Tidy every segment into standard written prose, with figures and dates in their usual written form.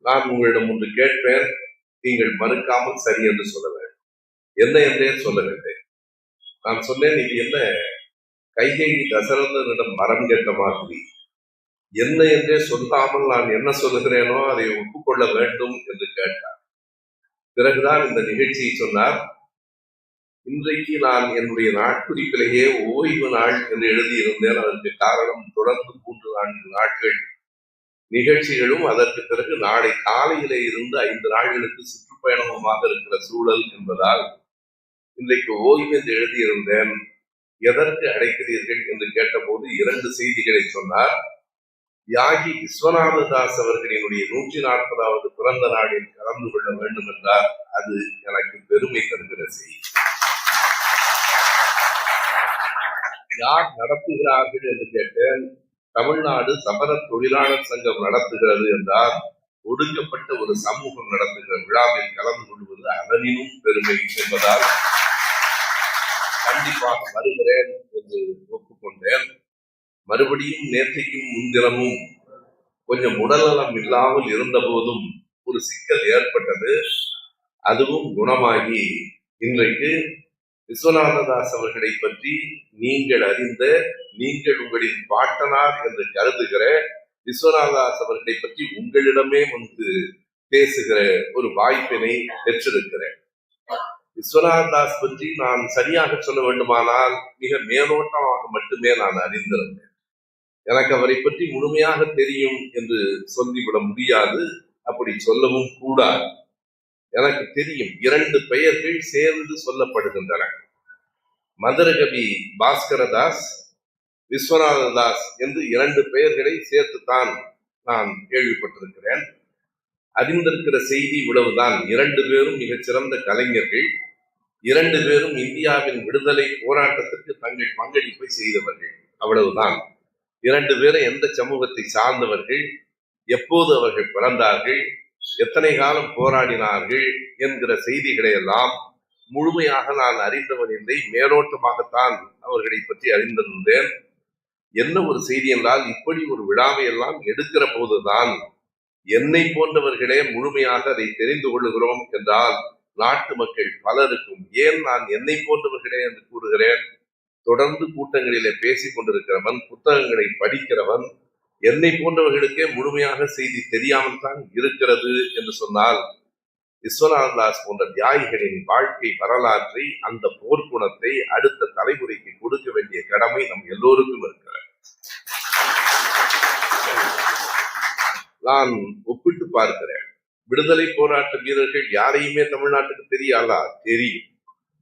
நான் உங்களிடம் ஒன்று கேட்பேன், நீங்கள் மறுக்காமல் சரி என்று சொல்ல வேண்டும். என்ன என்றே சொல்லவில்லை. நான் சொன்னேன், இது என்ன கைகை தசரதனிடம் மரம் கேட்ட மாதிரி, என்ன என்றே சொல்லாமல் நான் என்ன சொல்லுகிறேனோ அதை ஒப்புக்கொள்ள வேண்டும் என்று கேட்டார். பிறகுதான் இந்த நிகழ்ச்சியை சொன்னார். இன்றைக்கு நான் என்னுடைய நாட்குறிப்பிலேயே ஓய்வு நாள் என்று எழுதியிருந்தேன். அதற்கு காரணம் தொடர்ந்து 3-4 நாட்கள் நிகழ்ச்சிகளும், அதற்கு பிறகு நாளை காலையிலே இருந்து 5 நாட்களுக்கு சுற்றுப்பயணமாக இருக்கிற சூழல் என்பதால் இன்றைக்கு ஓய்வு என்று எழுதியிருந்தேன். எதற்கு அழைக்கிறீர்கள் என்று கேட்டபோது 2 செய்திகளை சொன்னார். தியாகி விஸ்வநாததாஸ் அவர்களினுடைய 140வது பிறந்த நாளில் கலந்து கொள்ள வேண்டும் என்றார். அது எனக்கு பெருமை தருகிற செய்தி. யார் நடத்துகிறார்கள் என்று கேட்டேன். தமிழ்நாடு சபர தொழிலாளர் சங்கம் நடத்துகிறது என்றால், ஒடுக்கப்பட்ட ஒரு சமூகம் நடத்துகிற விழாவில் கலந்து கொள்வது அதனினும் பெருமை என்பதால் கண்டிப்பாக வருகிறேன் என்று ஒப்புக்கொண்டேன். மறுபடியும் நேற்றைக்கும் முன்தினமும் கொஞ்சம் உடல்நலம் இல்லாமல் இருந்த போதும் ஒரு சிக்கல் ஏற்பட்டது. அதுவும் குணமாகி இன்றைக்கு விஸ்வநாததாஸ் அவர்களை பற்றி நீங்கள் அறிந்த, நீங்கள் உங்களின் பாட்டனார் என்று கருதுகிற விஸ்வநாததாஸ் அவர்களை பற்றி உங்களிடமே வந்து பேசுகிற ஒரு வாய்ப்பினை பெற்றிருக்கிறேன். விஸ்வநாததாஸ் பற்றி நான் சரியாக சொல்ல வேண்டுமானால் மிக மேலோட்டமாக மட்டுமே நான் அறிந்திருந்தேன். எனக்கு அவரை பற்றி முழுமையாக தெரியும் என்று சொல்லிவிட முடியாது, அப்படி சொல்லவும் கூடாது. எனக்கு தெரியும் 2 பெயர்கள் சேர்ந்து சொல்லப்படுகின்றன. மதுரகவி பாஸ்கரதாஸ், விஸ்வநாததாஸ் என்று 2 பெயர்களை சேர்த்துத்தான் நான் கேள்விப்பட்டிருக்கிறேன். அறிந்திருக்கிற செய்தி இவ்வளவுதான். 2 பேரும் மிகச்சிறந்த கலைஞர்கள். 2 பேரும் இந்தியாவின் விடுதலை போராட்டத்திற்கு தங்கள் பங்களிப்பை செய்தவர்கள். அவ்வளவுதான். 2 பேரும் எந்த சமூகத்தை சார்ந்தவர்கள், எப்போது அவர்கள் பிறந்தார்கள், எத்தனை காலம் போராடினார்கள் என்கிற செய்திகளை எல்லாம் முழுமையாக நான் அறிந்தவன் இல்லை. மேலோட்டமாகத்தான் அவர்களை பற்றி அறிந்திருந்தேன். என்ன ஒரு செய்தி என்றால், இப்படி ஒரு விழாவை எல்லாம் எடுக்கிற போதுதான் என்னை போன்றவர்களே முழுமையாக அதை தெரிந்து கொள்ளுகிறோம் என்றால், நாட்டு மக்கள் பலருக்கும், ஏன் நான் என்னை போன்றவர்களே என்று கூறுகிறேன், தொடர்ந்து கூட்டங்களிலே பேசிக் கொண்டிருக்கிறவன், புத்தகங்களை படிக்கிறவன், என்னை போன்றவர்களுக்கே முழுமையாக செய்தி தெரியாமல் தான் இருக்கிறது என்று சொன்னால், விஸ்வநாததாஸ் போன்ற தியாகிகளின் வாழ்க்கை வரலாற்றை, அந்த போர்க்குணத்தை அடுத்த தலைமுறைக்கு கொடுக்க வேண்டிய கடமை நம் எல்லோருக்கும் இருக்கிறது. நான் ஒப்பிட்டு பார்க்கிறேன். விடுதலை போராட்ட வீரர்கள் யாரையுமே தமிழ்நாட்டுக்கு தெரியாதா? தெரியும்,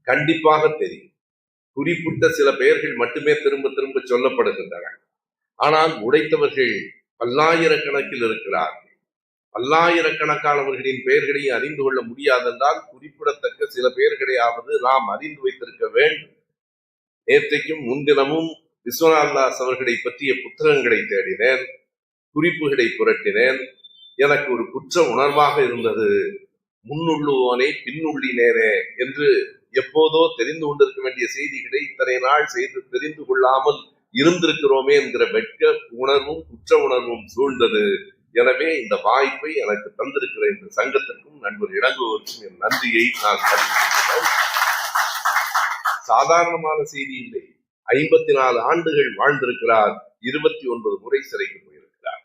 கண்டிப்பாக தெரியும். குறிப்பிட்ட சில பெயர்கள் மட்டுமே திரும்ப திரும்ப சொல்லப்படுகின்றன. ஆனால் உடைத்தவர்கள் பல்லாயிரக்கணக்கில் இருக்கிறார்கள். பல்லாயிரக்கணக்கானவர்களின் பெயர்களை அறிந்து கொள்ள முடியாதென்றால் குறிப்பிடத்தக்க சில பெயர்களையாவது நாம் அறிந்து வைத்திருக்க வேண்டும். நேற்றைக்கும் முன்தினமும் விஸ்வநாததாஸ் அவர்களை பற்றிய புத்தகங்களை தேடினேன், குறிப்புகளை புரட்டினேன். எனக்கு ஒரு குற்ற உணர்வாக இருந்தது. முன்னுள்ளுவோனே பின்னுள்ளினேனே என்று எப்போதோ தெரிந்து கொண்டிருக்க வேண்டிய செய்திகளை இத்தனை நாள் செய்து தெரிந்து கொள்ளாமல் இருந்திருக்கிறோமே என்கிற வெட்க உணர்வும் குற்ற உணர்வும் சூழ்ந்தது. எனவே இந்த வாய்ப்பை எனக்கு தந்திருக்கிற இந்த சங்கத்திற்கும் நண்பர் இளங்கோவருக்கும் என் நன்றியை நான் தெரிவிக்கிறேன். சாதாரணமான செய்தி இல்லை. 54 ஆண்டுகள் வாழ்ந்திருக்கிறார். 29 முறை சிறைக்கு போயிருக்கிறார்.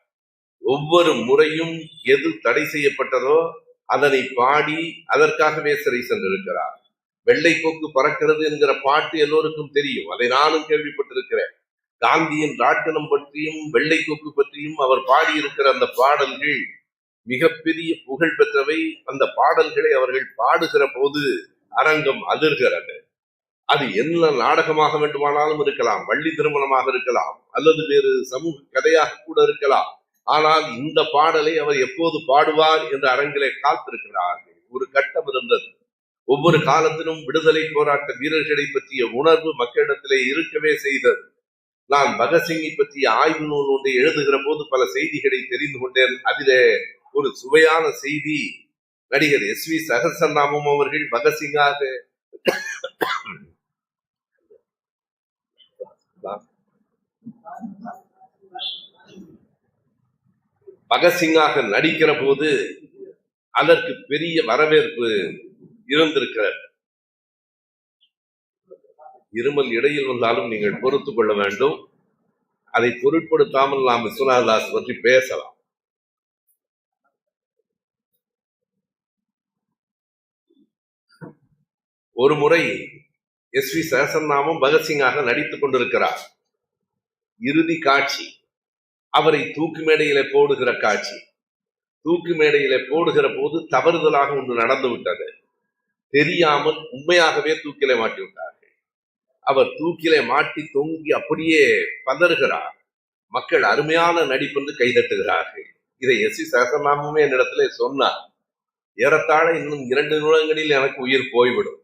ஒவ்வொரு முறையும் எது தடை செய்யப்பட்டதோ அதனை பாடி அதற்காகவே சிறை சென்றிருக்கிறார். வெள்ளை கொக்கு பறக்கிறது என்கிற பாட்டு எல்லோருக்கும் தெரியும், அதை நானும் கேள்விப்பட்டிருக்கிறேன். காந்தியின் ராட்டினம் பற்றியும் வெள்ளை கொக்கு பற்றியும் அவர் பாடியிருக்கிற அந்த பாடல்கள் மிகப்பெரிய புகழ் பெற்றவை. அந்த பாடல்களை அவர்கள் பாடுகிற போது அரங்கம் அதிர்கிறது. அது என்ன நாடகமாக வேண்டுமானாலும் இருக்கலாம், வள்ளி திருமணமாக இருக்கலாம், அல்லது வேறு சமூக கதையாக கூட இருக்கலாம். ஆனால் இந்த பாடலை அவர் எப்போது பாடுவார் என்று அரங்கிலே காத்திருக்கிறார்கள். ஒரு கட்டம் இருந்தது. ஒவ்வொரு காலத்திலும் விடுதலை போராட்ட வீரர்களை பற்றிய உணர்வு மக்களிடத்திலே இருக்கவே செய்தது. நான் பகத்சிங்கை பற்றிய ஆய்வு நூல் ஒன்றை எழுதுகிற போது பல செய்திகளை தெரிந்து கொண்டேன். அதிலே ஒரு சுவையான செய்தி, நடிகர் SV சகசரநாமம் அவர்கள் பகத்சிங்காக நடிக்கிற போது அதற்கு பெரிய வரவேற்பு இருந்திருக்கிறது. இருமல் இடையில் வந்தாலும் நீங்கள் பொறுத்துக் கொள்ள வேண்டும். அதை பொருட்படுத்தாமல் நாம் விஸ்வநாத தாஸ் பற்றி பேசலாம். ஒரு முறை SV சகசரநாமம் பகத்சிங்காக நடித்துக் கொண்டிருக்கிறார். இறுதி காட்சி, அவரை தூக்கு மேடையிலே போடுகிற காட்சி. தூக்கு மேடையிலே போடுகிற போது தவறுதலாக ஒன்று நடந்து விட்டது. தெரியாமல் உண்மையாகவே தூக்கிலே மாட்டி விட்டார்கள். அவர் தூக்கிலே மாட்டி தொங்கி அப்படியே பதறுகிறார். மக்கள் அருமையான நடிப்பென்று கைதட்டுகிறார்கள். இதை SV சகசரநாமமே என்னிடத்திலே சொன்னார். ஏறத்தாழ இன்னும் 2 நிமிடங்களில் எனக்கு உயிர் போய்விடும்.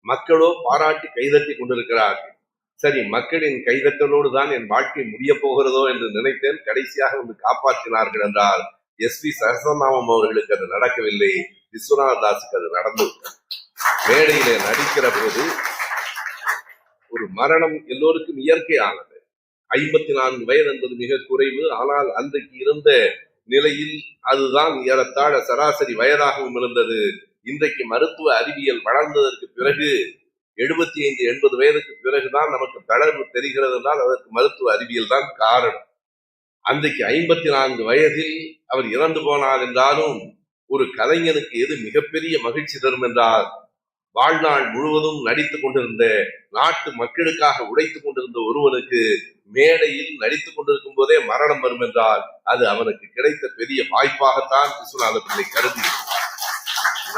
மக்களோ பாராட்டி கைதட்டி கொண்டிருக்கிறார்கள். சரி, மக்களின் கைதட்டலோடு தான் என் வாழ்க்கை முடிய போகிறதோ என்று நினைத்தேன். கடைசியாக வந்து காப்பாற்றினார்கள் என்றால் SV சகசரநாமம் அவர்களுக்கு அது நடக்கவில்லை, விஸ்வநாத தாஸுக்கு அது நடந்தது. மேடையிலே நடிக்கிற போது ஒரு மரணம் எல்லோருக்கும் இயற்கையானது. 54 வயது என்பது மிக குறைவு. ஆனால் அன்றைக்கு இருந்த நிலையில் அதுதான் ஏறத்தாழ சராசரி வயதாகவும் இருந்தது. இன்றைக்கு மருத்துவ அறிவியல் வளர்ந்ததற்கு பிறகு 75-80 வயதுக்கு பிறகுதான் நமக்கு தளர்வு தெரிகிறது என்றால் அதற்கு மருத்துவ அறிவியல் தான் காரணம். அன்றைக்கு 54 வயதில் அவர் இறந்து போனார் என்றாலும் ஒரு கலைஞனுக்கு எது மிகப்பெரிய மகிழ்ச்சி தரும் என்றால், வாழ்நாள் முழுவதும் நடித்துக் கொண்டிருந்த, நாட்டு மக்களுக்காக உழைத்துக் கொண்டிருந்த ஒருவனுக்கு மேடையில் நடித்துக் கொண்டிருக்கும் போதே மரணம் வரும் என்றால் அது அவனுக்கு கிடைத்த பெரிய வாய்ப்பாகத்தான் விஸ்வநாத பிள்ளை கருதி.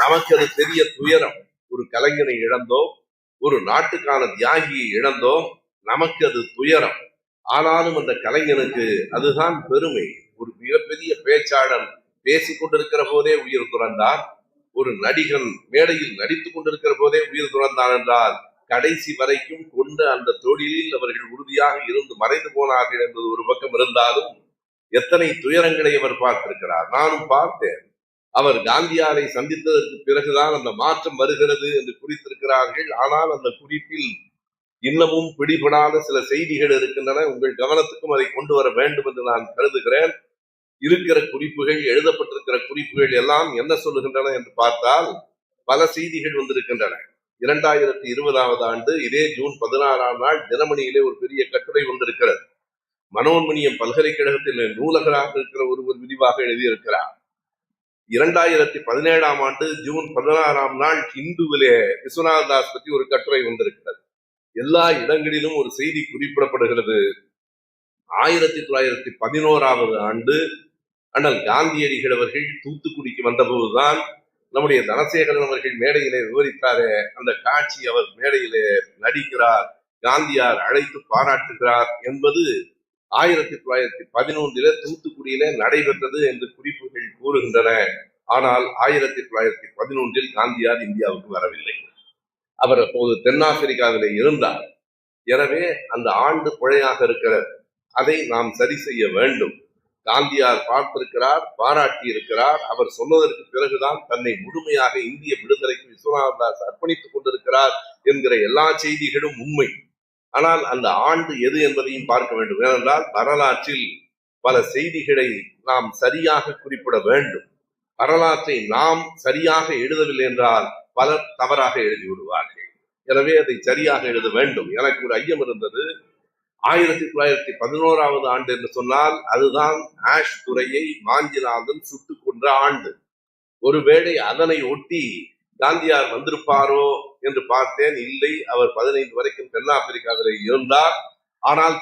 நமக்கு அது பெரிய துயரம். ஒரு கலைஞனை இழந்தோம், ஒரு நாட்டுக்கான தியாகியை இழந்தோம், நமக்கு அது துயரம். ஆனாலும் அந்த கலைஞனுக்கு அதுதான் பெருமை. ஒரு மிகப்பெரிய பேச்சாளர் பேசிக் கொண்டிருக்கிற போதே உயிர் துறந்தான். ஒரு நடிகன் மேடையில் நடித்துக் கொண்டிருக்கிற போதே உயிர் துறந்தான் என்றால் கடைசி வரைக்கும் கொண்ட அந்த தொழிலில் அவர்கள் உறுதியாக இருந்து மறைந்து போனார்கள் என்பது ஒரு பக்கம் இருந்தாலும் எத்தனை துயரங்களை அவர் பார்த்திருக்கிறார். நானும் பார்த்தேன். அவர் காந்தியாரை சந்தித்ததற்கு பிறகுதான் அந்த மாற்றம் வருகிறது என்று குறித்திருக்கிறார்கள். ஆனால் அந்த குறிப்பில் இன்னமும் பிடிபடாத சில செய்திகள் இருக்கின்றன. உங்கள் கவனத்துக்கும் அதை கொண்டு வர வேண்டும் என்று நான் கருதுகிறேன். இருக்கிற குறிப்புகள், எழுதப்பட்டிருக்கிற குறிப்புகள் எல்லாம் என்ன சொல்லுகின்றன என்று பார்த்தால் பல செய்திகள் வந்திருக்கின்றன. 2020 ஆண்டு இதே ஜூன் 16 நாள் தினமணியிலே ஒரு பெரிய கட்டுரை வந்திருக்கிறது. மனோன்மணியம் பல்கலைக்கழகத்தில் நூலகராக இருக்கிற ஒருவர் விரிவாக எழுதியிருக்கிறார். 2017 ஆண்டு ஜூன் 16 நாள் ஹிந்துவிலே விஸ்வநாத தாஸ் பற்றி ஒரு கட்டுரை வந்திருக்கிறது. எல்லா இடங்களிலும் ஒரு செய்தி குறிப்பிடப்படுகிறது. 1911 ஆண்டு அண்ணல் காந்தியடிகள் அவர்கள் தூத்துக்குடிக்கு வந்தபோதுதான் நம்முடைய தனசேகரன் அவர்கள் மேடையிலே விவரித்தாரே அந்த காட்சி. அவர் மேடையிலே நடிக்கிறார், காந்தியார் அழைத்து பாராட்டுகிறார் என்பது 1911 தூத்துக்குடியிலே நடைபெற்றது என்று குறிப்புகள் கூறுகின்றன. ஆனால் 1911 காந்தியார் இந்தியாவுக்கு வரவில்லை. அவர் அப்போது தென்னாப்பிரிக்காவிலே இருந்தார். எனவே அந்த ஆண்டு பிழையாக இருக்கிறது. அதை நாம் சரி செய்ய வேண்டும். காந்தியார் பார்த்திருக்கிறார், பாராட்டி இருக்கிறார். அவர் சொன்னதற்கு பிறகுதான் தன்னை முழுமையாக இந்திய விடுதலைக்கு விஸ்வநாத தாஸ் அர்ப்பணித்துக் கொண்டிருக்கிறார் என்கிற எல்லா செய்திகளும் உண்மை. ஆனால் அந்த ஆண்டு எது என்பதையும் பார்க்க வேண்டும். ஏனென்றால் வரலாற்றில் பல செய்திகளை நாம் சரியாக குறிப்பிட வேண்டும். வரலாற்றை நாம் சரியாக எழுதவில்லை என்றால் பலர் தவறாக எழுதி விடுவார்கள். எனவே அதை சரியாக எழுத வேண்டும். எனக்கு ஒரு ஐயம் இருந்தது. 1911 ஆண்டு என்று சொன்னால் அதுதான் ஆஷ் துரையை வாஞ்சிநாதன் சுட்டுக் கொன்ற ஆண்டு. ஒருவேளை அதனை ஒட்டி காந்தியார் வந்திருப்பாரோ என்று பார்த்தேன். இல்லை, அவர் 15 வரைக்கும் தென்னாப்பிரிக்காவிலே இருந்தார். ஆனால்